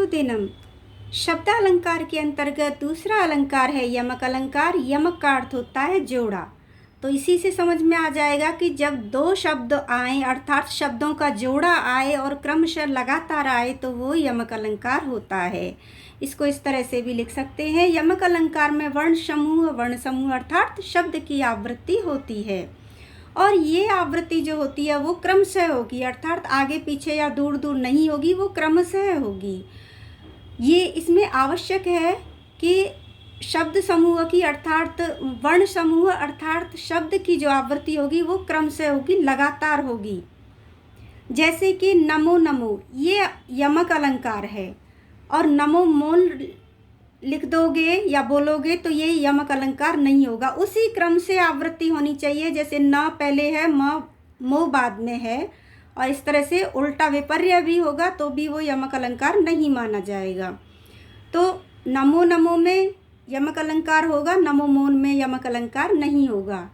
दिनम शब्दालंकार के अंतर्गत दूसरा अलंकार है यमक अलंकार। यमक का अर्थ होता है जोड़ा। तो इसी से समझ में आ जाएगा कि जब दो शब्द आए अर्थात शब्दों का जोड़ा आए और क्रमशः लगातार आए तो वो यमक अलंकार होता है। इसको इस तरह से भी लिख सकते हैं, यमक अलंकार में वर्ण समूह अर्थात शब्द की आवृत्ति होती है और ये आवृत्ति जो होती है वो क्रमशः होगी अर्थात आगे पीछे या दूर दूर नहीं होगी, वो क्रमशः होगी। ये इसमें आवश्यक है कि शब्द समूह की अर्थात वर्ण समूह अर्थात शब्द की जो आवृत्ति होगी वो क्रमशः होगी, लगातार होगी। जैसे कि नमो नमो ये यमक अलंकार है और नमो मौन लिख दोगे या बोलोगे तो ये यमक अलंकार नहीं होगा, उसी क्रम से आवृत्ति होनी चाहिए। जैसे न पहले है मो बाद में है और इस तरह से उल्टा विपर्य भी होगा तो भी वो यमक अलंकार नहीं माना जाएगा। तो नमो नमो में यमक अलंकार होगा, नमो मौन में यमक अलंकार नहीं होगा।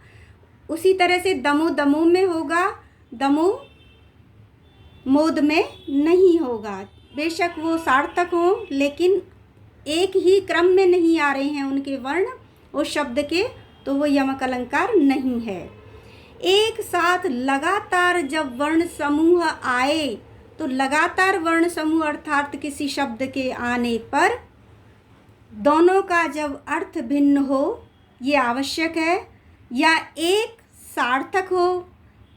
उसी तरह से दमो दमो में होगा, दमो मोद में नहीं होगा। बेशक वो सार्थक हो लेकिन एक ही क्रम में नहीं आ रहे हैं उनके वर्ण उस शब्द के, तो वो यमक अलंकार नहीं है। एक साथ लगातार जब वर्ण समूह आए तो लगातार वर्ण समूह अर्थात किसी शब्द के आने पर दोनों का जब अर्थ भिन्न हो ये आवश्यक है, या एक सार्थक हो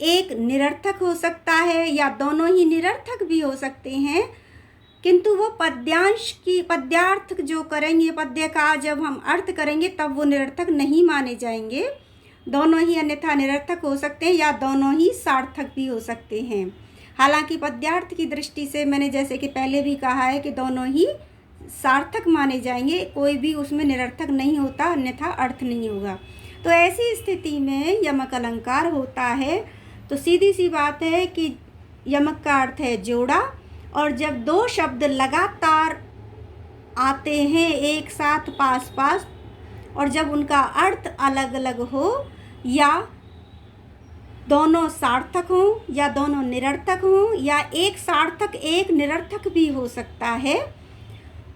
एक निरर्थक हो सकता है या दोनों ही निरर्थक भी हो सकते हैं, किंतु वो पद्यांश की पद्यार्थ जो करेंगे पद्य का जब हम अर्थ करेंगे तब वो निरर्थक नहीं माने जाएंगे। दोनों ही अन्यथा निरर्थक हो सकते हैं या दोनों ही सार्थक भी हो सकते हैं। हालांकि पद्यार्थ की दृष्टि से मैंने जैसे कि पहले भी कहा है कि दोनों ही सार्थक माने जाएंगे, कोई भी उसमें निरर्थक नहीं होता अन्यथा अर्थ नहीं होगा। तो ऐसी स्थिति में यमक अलंकार होता है। तो सीधी सी बात है कि यमक का अर्थ है जोड़ा और जब दो शब्द लगातार आते हैं एक साथ पास पास और जब उनका अर्थ अलग अलग हो या दोनों सार्थक हों या दोनों निरर्थक हों या एक सार्थक एक निरर्थक भी हो सकता है,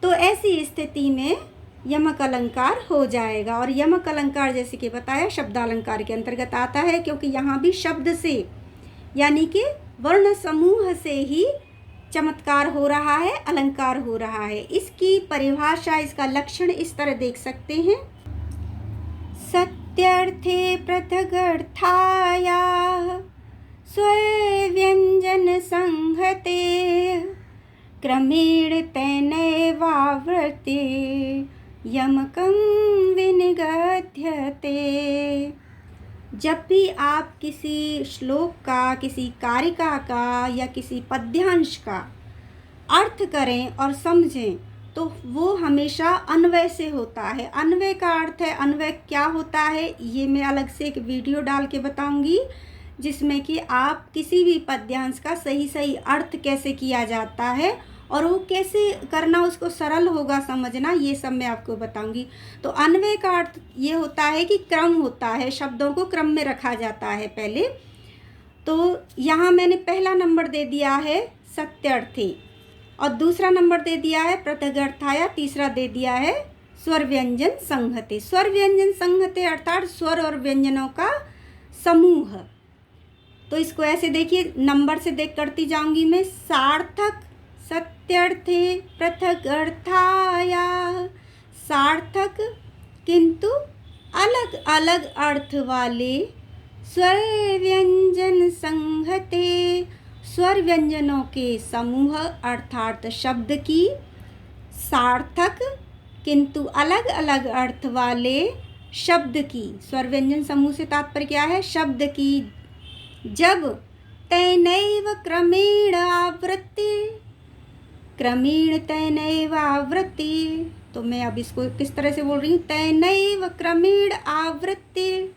तो ऐसी स्थिति में यमक अलंकार हो जाएगा। और यमक अलंकार जैसे कि बताया शब्दालंकार के अंतर्गत आता है क्योंकि यहाँ भी शब्द से यानी कि वर्ण समूह से ही चमत्कार हो रहा है, अलंकार हो रहा है। इसकी परिभाषा इसका लक्षण इस तरह देख सकते हैं, सत्यर्थे पृथगर्थाया स्वर व्यंजन संहते क्रमेण तेनैवावृत्ते यमकं विनिगध्यते। जब भी आप किसी श्लोक का, किसी कारिका का या किसी पद्यांश का अर्थ करें और समझें तो वो हमेशा अन्वय से होता है। अन्वय का अर्थ है, अन्वय क्या होता है ये मैं अलग से एक वीडियो डाल के बताऊंगी जिसमें कि आप किसी भी पद्यांश का सही सही अर्थ कैसे किया जाता है और वो कैसे करना उसको सरल होगा समझना, ये सब मैं आपको बताऊंगी। तो अन्वय का अर्थ ये होता है कि क्रम होता है, शब्दों को क्रम में रखा जाता है पहले। तो यहाँ मैंने पहला नंबर दे दिया है सत्यर्थे और दूसरा नंबर दे दिया है पृथगर्थाया, तीसरा दे दिया है स्वर व्यंजन संहते। स्वर व्यंजन संहते अर्थात स्वर और व्यंजनों का समूह। तो इसको ऐसे देखिए, नंबर से देख करती जाऊंगी मैं। सार्थक सत्यर्थे पृथगर्थाया, सार्थक किंतु अलग अलग अर्थ वाले स्वर व्यंजन संहते, स्वर व्यंजनों के समूह अर्थात शब्द की, सार्थक किंतु अलग अलग अर्थ वाले शब्द की। स्वर व्यंजन समूह से तात्पर्य क्या है? शब्द की। जब तैनैव क्रमेण आवृत्ति, क्रमेण तैनैव आवृत्ति, तो मैं अब इसको किस तरह से बोल रही हूँ? तैनैव क्रमेण आवृत्ति।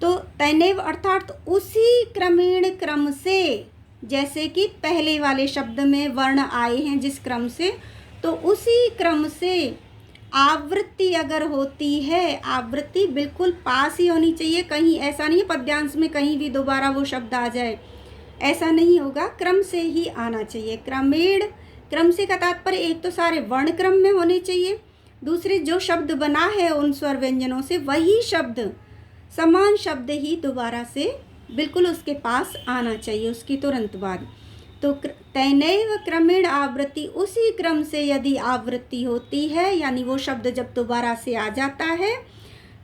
तो तैनैव अर्थात उसी क्रमेण क्रम से, जैसे कि पहले वाले शब्द में वर्ण आए हैं जिस क्रम से, तो उसी क्रम से आवृत्ति अगर होती है, आवृत्ति बिल्कुल पास ही होनी चाहिए। कहीं ऐसा नहीं है पद्यांश में कहीं भी दोबारा वो शब्द आ जाए, ऐसा नहीं होगा, क्रम से ही आना चाहिए। क्रमेण क्रम से का तात्पर्य एक तो सारे वर्ण क्रम में होने चाहिए, दूसरे जो शब्द बना है उन स्वर व्यंजनों से वही शब्द, समान शब्द ही दोबारा से बिल्कुल उसके पास आना चाहिए उसकी तुरंत बाद। तो तैनैव क्रमेण आवृत्ति, उसी क्रम से यदि आवृत्ति होती है यानी वो शब्द जब दोबारा से आ जाता है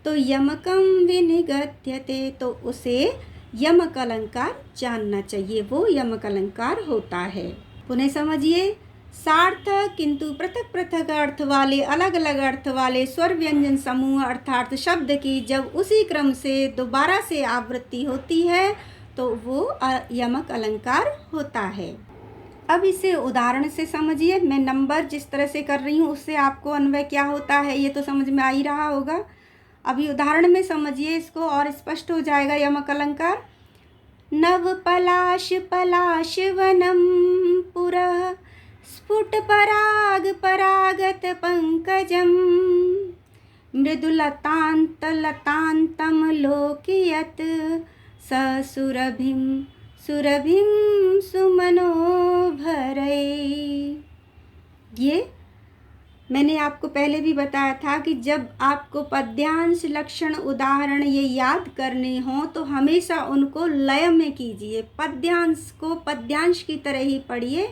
तो यमकम विनिगत्यते, तो उसे यमक अलंकार जानना चाहिए, वो यमक अलंकार होता है। पुनः समझिए, सार्थक किंतु पृथक पृथक अर्थ वाले, अलग अलग अर्थ वाले स्वर व्यंजन समूह अर्थात शब्द की जब उसी क्रम से दोबारा से आवृत्ति होती है तो वो यमक अलंकार होता है। अब इसे उदाहरण से समझिए, मैं नंबर जिस तरह से कर रही हूँ उससे आपको अन्वय क्या होता है ये तो समझ में आ ही रहा होगा। अभी उदाहरण में समझिए इसको और स्पष्ट हो जाएगा यमक अलंकार। नव पलाश पलाश वनम पुरः स्फुट पराग परागत पंकजम मृदुलतांत लतांतम लोकयत ससुरभिम सुरभिम सुमनोभरै। ये मैंने आपको पहले भी बताया था कि जब आपको पद्यांश लक्षण उदाहरण ये याद करने हों तो हमेशा उनको लय में कीजिए, पद्यांश को पद्यांश की तरह ही पढ़िए।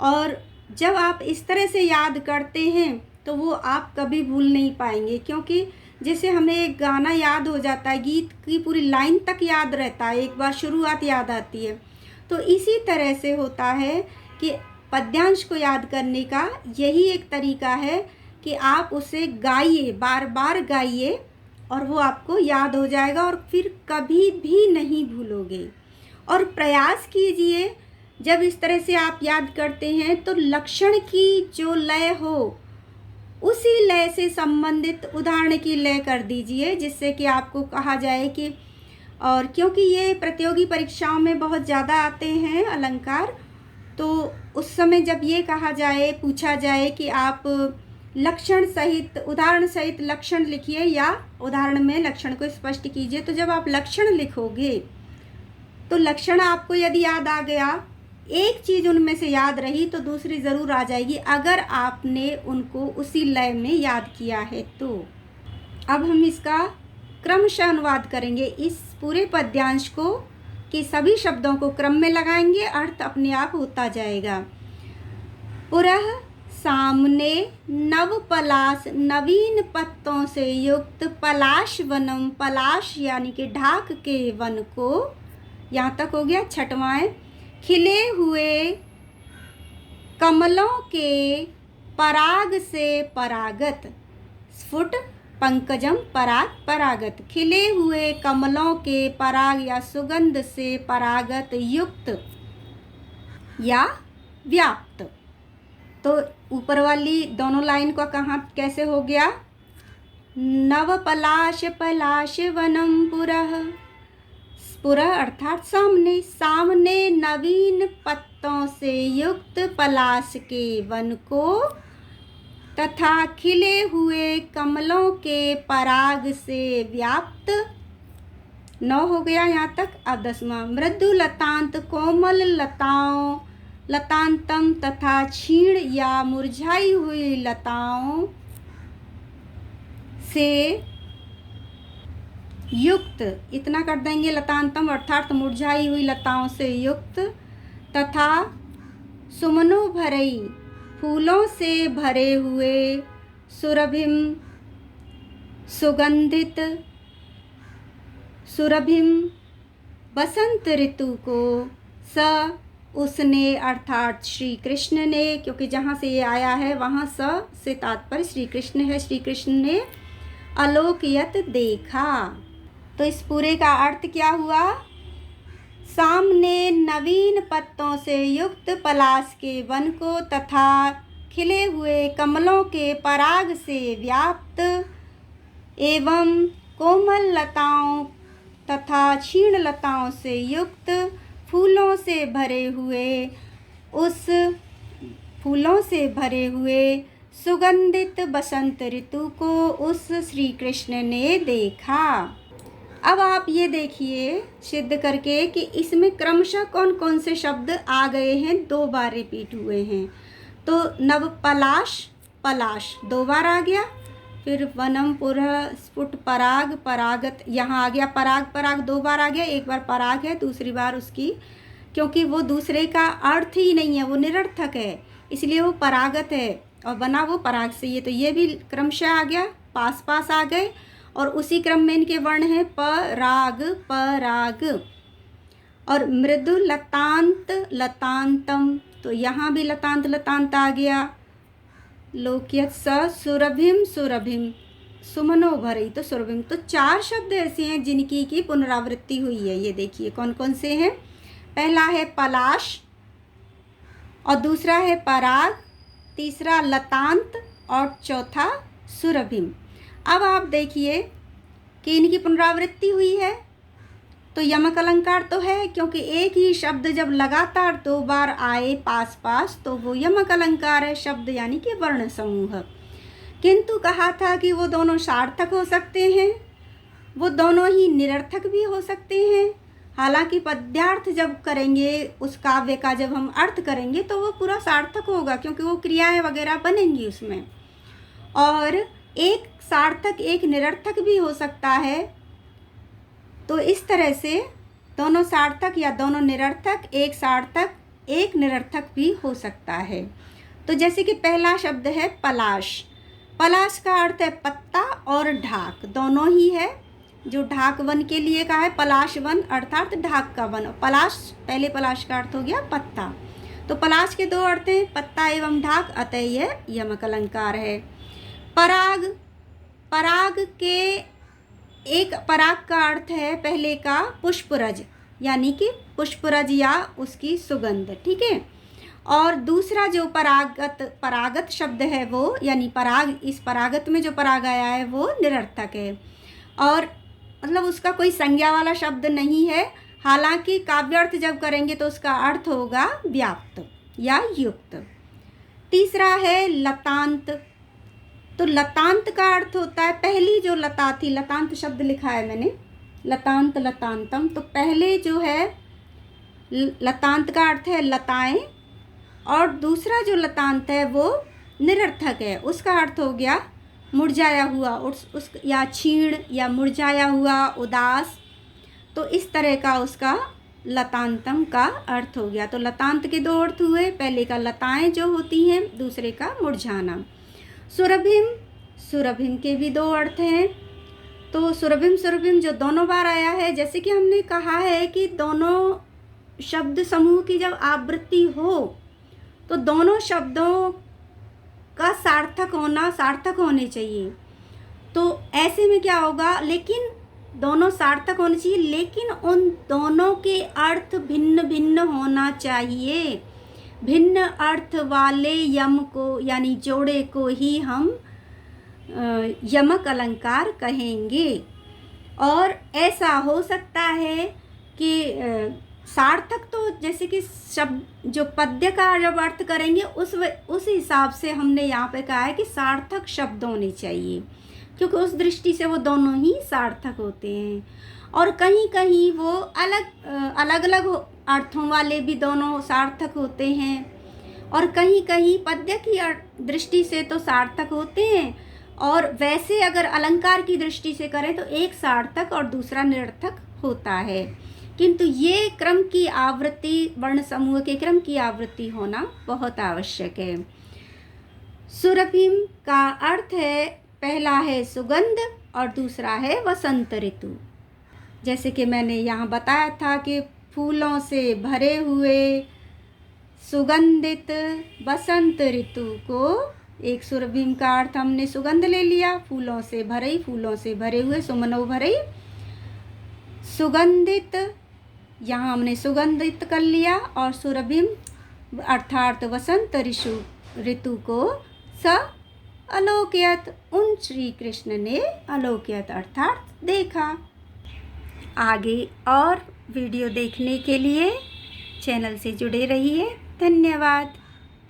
और जब आप इस तरह से याद करते हैं तो वो आप कभी भूल नहीं पाएंगे, क्योंकि जैसे हमें एक गाना याद हो जाता है, गीत की पूरी लाइन तक याद रहता है, एक बार शुरुआत याद आती है, तो इसी तरह से होता है कि पद्यांश को याद करने का यही एक तरीका है कि आप उसे गाइए, बार बार गाइए और वो आपको याद हो जाएगा और फिर कभी भी नहीं भूलोगे। और प्रयास कीजिए जब इस तरह से आप याद करते हैं तो लक्षण की जो लय हो उसी लय से संबंधित उदाहरण की लय कर दीजिए, जिससे कि आपको कहा जाए कि, और क्योंकि ये प्रतियोगी परीक्षाओं में बहुत ज़्यादा आते हैं अलंकार, तो उस समय जब ये कहा जाए, पूछा जाए कि आप लक्षण सहित उदाहरण सहित लक्षण लिखिए या उदाहरण में लक्षण को स्पष्ट कीजिए, तो जब आप लक्षण लिखोगे तो लक्षण आपको यदि याद आ गया, एक चीज़ उनमें से याद रही तो दूसरी ज़रूर आ जाएगी अगर आपने उनको उसी लय में याद किया है तो। अब हम इसका क्रमशः अनुवाद करेंगे इस पूरे पद्यांश को कि सभी शब्दों को क्रम में लगाएंगे, अर्थ अपने आप होता जाएगा। पुरः सामने नव पलाश, नवीन पत्तों से युक्त पलाश वनम, पलाश यानी कि ढाक के वन को, यहाँ तक हो गया। छठवां, खिले हुए कमलों के पराग से परागत, स्फुट पंकजम पराग परागत, खिले हुए कमलों के पराग या सुगंध से परागत युक्त या व्याप्त। तो ऊपर वाली दोनों लाइन को कहाँ कैसे हो गया, नव पलाश पलाश वनम पुरः, पुरः अर्थात सामने, सामने नवीन पत्तों से युक्त पलाश के वन को तथा खिले हुए कमलों के पराग से व्याप्त। 9 हो गया यहाँ तक। अब 10वां, मृदु लतांत, कोमल लताओं, लतांतम तथा क्षीण या मुरझाई हुई लताओं से युक्त, इतना कर देंगे, लतांतम अर्थात मुरझाई हुई लताओं से युक्त, तथा सुमनो भरई, फूलों से भरे हुए, सुरभिम सुगंधित, सुरभिम बसंत ऋतु को, स उसने अर्थात श्री कृष्ण ने, क्योंकि जहाँ से ये आया है वहाँ स से तात्पर्य श्री कृष्ण है, श्री कृष्ण ने अलोकयत देखा। तो इस पूरे का अर्थ क्या हुआ, सामने नवीन पत्तों से युक्त पलाश के वन को तथा खिले हुए कमलों के पराग से व्याप्त एवं कोमल लताओं तथा क्षीण लताओं से युक्त फूलों से भरे हुए, उस फूलों से भरे हुए सुगंधित बसंत ऋतु को उस श्री कृष्ण ने देखा। अब आप ये देखिए सिद्ध करके कि इसमें क्रमशः कौन कौन से शब्द आ गए हैं, 2 बार रिपीट हुए हैं। तो नव पलाश, पलाश 2 बार आ गया। फिर वनम पुरः स्फुट पराग, परागत यहाँ आ गया। पराग, पराग 2 बार आ गया। एक बार पराग है, दूसरी बार उसकी, क्योंकि वो दूसरे का अर्थ ही नहीं है, वो निरर्थक है, इसलिए वो परागत है और बना वो पराग से। ये तो ये भी क्रमशः आ गया, पास पास आ गए। और उसी क्रम में इनके वर्ण हैं पराग, पराग। और मृदु लतांत, लतांतम, तो यहाँ भी लतांत, लतांत आ गया। लोक्यत स सुरभिम, सुरभिम सुमनो भरई, तो सुरभिम। तो 4 शब्द ऐसे हैं जिनकी की पुनरावृत्ति हुई है। ये देखिए कौन कौन से हैं। पहला है पलाश, और दूसरा है पराग, तीसरा लतांत, और चौथा सुरभिम। अब आप देखिए कि इनकी पुनरावृत्ति हुई है, तो यमक अलंकार तो है, क्योंकि एक ही शब्द जब लगातार 2 बार आए पास पास तो वो यमक अलंकार है, शब्द यानी कि वर्ण समूह। किंतु कहा था कि वो दोनों सार्थक हो सकते हैं, वो दोनों ही निरर्थक भी हो सकते हैं। हालांकि पद्यार्थ जब करेंगे, उस काव्य का जब हम अर्थ करेंगे तो वो पूरा सार्थक होगा, क्योंकि वो क्रियाएं वगैरह बनेंगी उसमें। और एक सार्थक एक निरर्थक भी हो सकता है। तो इस तरह से दोनों सार्थक या दोनों निरर्थक, एक सार्थक एक निरर्थक भी हो सकता है। तो जैसे कि पहला शब्द है पलाश। पलाश का अर्थ है पत्ता और ढाक, दोनों ही है। जो ढाक वन के लिए कहा है, पलाश वन अर्थात ढाक का वन। पलाश, पहले पलाश का अर्थ हो गया पत्ता। तो पलाश के 2 अर्थ हैं, पत्ता एवं ढाक, अतः यह यमक अलंकार है। पराग, पराग के एक पराग का अर्थ है पहले का पुष्परज, यानी कि पुष्परज या उसकी सुगंध, ठीक है। और दूसरा जो परागत, परागत शब्द है वो, यानी पराग, इस परागत में जो पराग आया है वो निरर्थक है, और मतलब उसका कोई संज्ञा वाला शब्द नहीं है। हालांकि काव्यार्थ जब करेंगे तो उसका अर्थ होगा व्याप्त या युक्त। तीसरा है लतांत। तो लतांत का अर्थ होता है, पहली जो लता थी, लतांत शब्द लिखा है मैंने, लतांत, लतांतम। तो पहले जो है लतांत का अर्थ है लताएं, और दूसरा जो लतांत है वो निरर्थक है, उसका अर्थ हो गया मुरझाया हुआ, उस या क्षीण या मुरझाया हुआ, उदास। तो इस तरह का उसका लतांतम का अर्थ हो गया। तो लतांत के 2 अर्थ हुए, पहले का लताएं जो होती हैं, दूसरे का मुरझाना। सुरभिम, सुरभिम के भी 2 अर्थ हैं। तो सुरभिम, सुरभिम जो दोनों बार आया है, जैसे कि हमने कहा है कि दोनों शब्द समूह की जब आवृत्ति हो तो दोनों शब्दों का सार्थक होना, सार्थक होने चाहिए। तो ऐसे में क्या होगा, लेकिन दोनों सार्थक होने चाहिए, लेकिन उन दोनों के अर्थ भिन्न भिन्न होना चाहिए। भिन्न अर्थ वाले यम को, यानी जोड़े को ही हम यमक अलंकार कहेंगे। और ऐसा हो सकता है कि सार्थक, तो जैसे कि शब्द जो पद्य का जब अर्थ करेंगे उस हिसाब से हमने यहाँ पे कहा है कि सार्थक शब्द होने चाहिए, क्योंकि उस दृष्टि से वो दोनों ही सार्थक होते हैं। और कहीं कहीं वो अलग अलग अर्थों वाले भी दोनों सार्थक होते हैं, और कहीं कहीं पद्य की दृष्टि से तो सार्थक होते हैं, और वैसे अगर अलंकार की दृष्टि से करें तो एक सार्थक और दूसरा निरर्थक होता है। किंतु ये क्रम की आवृत्ति, वर्ण समूह के क्रम की आवृत्ति होना बहुत आवश्यक है। सुरभिम का अर्थ है, पहला है सुगंध और दूसरा है वसंत ऋतु। जैसे कि मैंने यहाँ बताया था कि फूलों से भरे हुए सुगंधित वसंत ऋतु को, एक सुरभिम का अर्थ हमने सुगंध ले लिया, फूलों से भरे, फूलों से भरे हुए, सुमनो भरे, सुगंधित, यहाँ हमने सुगंधित कर लिया। और सुरभिम अर्थात वसंत ऋतु को स अलोक्यत, उन श्री कृष्ण ने अलोक्यत अर्थात देखा। आगे और वीडियो देखने के लिए चैनल से जुड़े रहिए। धन्यवाद।